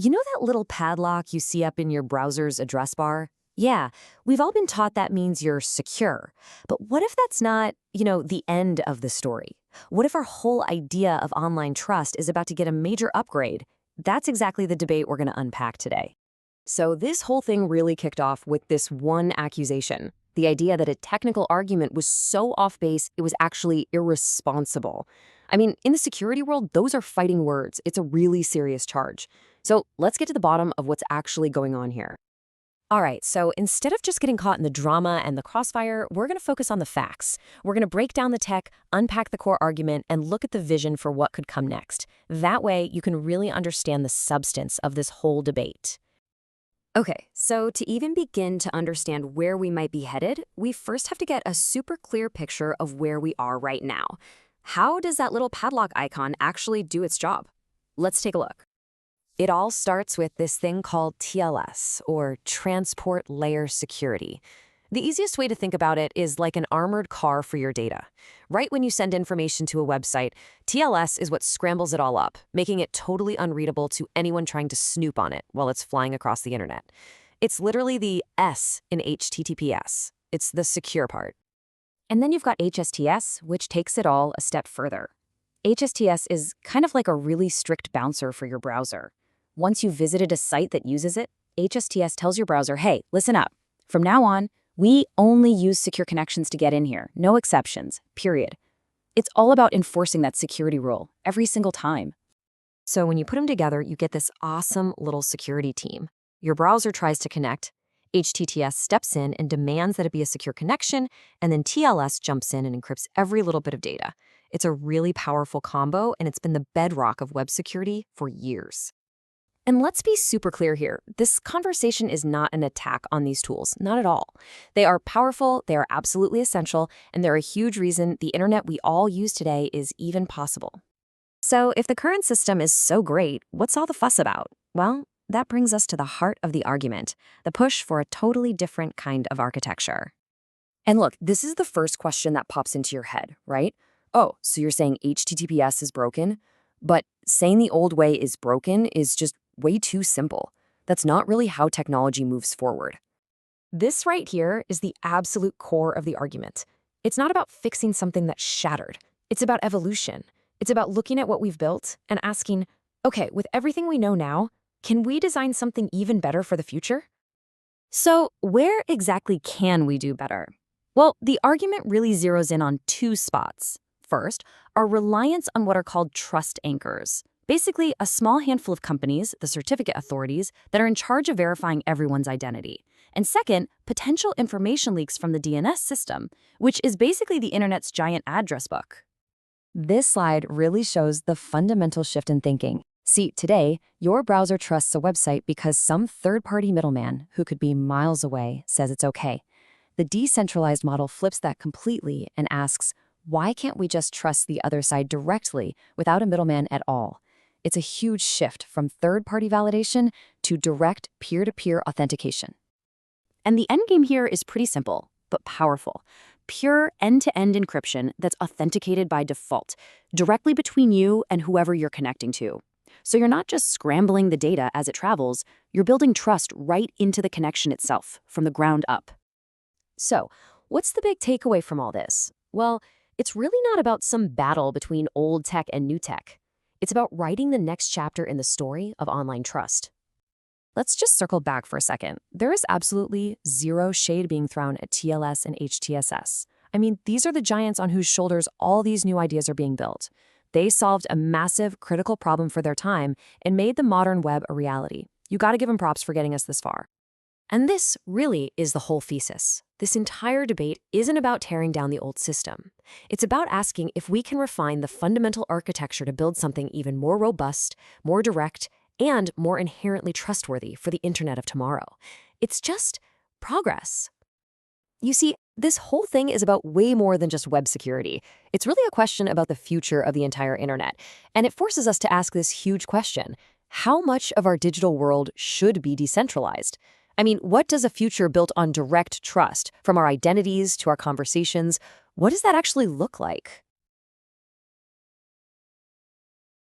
You know that little padlock you see up in your browser's address bar? Yeah, we've all been taught that means you're secure. But what if that's not, the end of the story? What if our whole idea of online trust is about to get a major upgrade? That's exactly the debate we're going to unpack today. So this whole thing really kicked off with this one accusation. The idea that a technical argument was so off base, it was actually irresponsible. I mean, in the security world, those are fighting words. It's a really serious charge. So let's get to the bottom of what's actually going on here. All right, so instead of just getting caught in the drama and the crossfire, we're going to focus on the facts. We're going to break down the tech, unpack the core argument, and look at the vision for what could come next. That way, you can really understand the substance of this whole debate. Okay, so to even begin to understand where we might be headed, we first have to get a super clear picture of where we are right now. How does that little padlock icon actually do its job? Let's take a look. It all starts with this thing called TLS, or Transport Layer Security. The easiest way to think about it is like an armored car for your data. Right when you send information to a website, TLS is what scrambles it all up, making it totally unreadable to anyone trying to snoop on it while it's flying across the internet. It's literally the S in HTTPS. It's the secure part. And then you've got HSTS, which takes it all a step further. HSTS is kind of like a really strict bouncer for your browser. Once you've visited a site that uses it, HSTS tells your browser, hey, listen up. From now on, we only use secure connections to get in here. No exceptions, period. It's all about enforcing that security rule every single time. So when you put them together, you get this awesome little security team. Your browser tries to connect, HTTPS steps in and demands that it be a secure connection, and then TLS jumps in and encrypts every little bit of data. It's a really powerful combo, and it's been the bedrock of web security for years. And let's be super clear here. This conversation is not an attack on these tools, not at all. They are powerful, they are absolutely essential, and they're a huge reason the internet we all use today is even possible. So if the current system is so great, what's all the fuss about? Well, that brings us to the heart of the argument, the push for a totally different kind of architecture. And look, this is the first question that pops into your head, right? Oh, so you're saying HTTPS is broken? But saying the old way is broken is just way too simple. That's not really how technology moves forward. This right here is the absolute core of the argument. It's not about fixing something that's shattered. It's about evolution. It's about looking at what we've built and asking, okay, with everything we know now, can we design something even better for the future? So where exactly can we do better? Well, the argument really zeroes in on two spots. First, our reliance on what are called trust anchors. Basically, a small handful of companies, the certificate authorities, that are in charge of verifying everyone's identity. And second, potential information leaks from the DNS system, which is basically the internet's giant address book. This slide really shows the fundamental shift in thinking. See, today, your browser trusts a website because some third-party middleman, who could be miles away, says it's okay. The decentralized model flips that completely and asks, why can't we just trust the other side directly without a middleman at all? It's a huge shift from third-party validation to direct peer-to-peer authentication. And the endgame here is pretty simple, but powerful. Pure end-to-end encryption that's authenticated by default, directly between you and whoever you're connecting to. So you're not just scrambling the data as it travels, you're building trust right into the connection itself, from the ground up. So, what's the big takeaway from all this? Well, it's really not about some battle between old tech and new tech. It's about writing the next chapter in the story of online trust. Let's just circle back for a second. There is absolutely zero shade being thrown at TLS and HTSS. I mean, these are the giants on whose shoulders all these new ideas are being built. They solved a massive, critical problem for their time and made the modern web a reality. You gotta give them props for getting us this far. And this really is the whole thesis. This entire debate isn't about tearing down the old system. It's about asking if we can refine the fundamental architecture to build something even more robust, more direct, and more inherently trustworthy for the internet of tomorrow. It's just progress. You see, this whole thing is about way more than just web security. It's really a question about the future of the entire internet. And it forces us to ask this huge question. How much of our digital world should be decentralized? I mean, what does a future built on direct trust, from our identities to our conversations, what does that actually look like?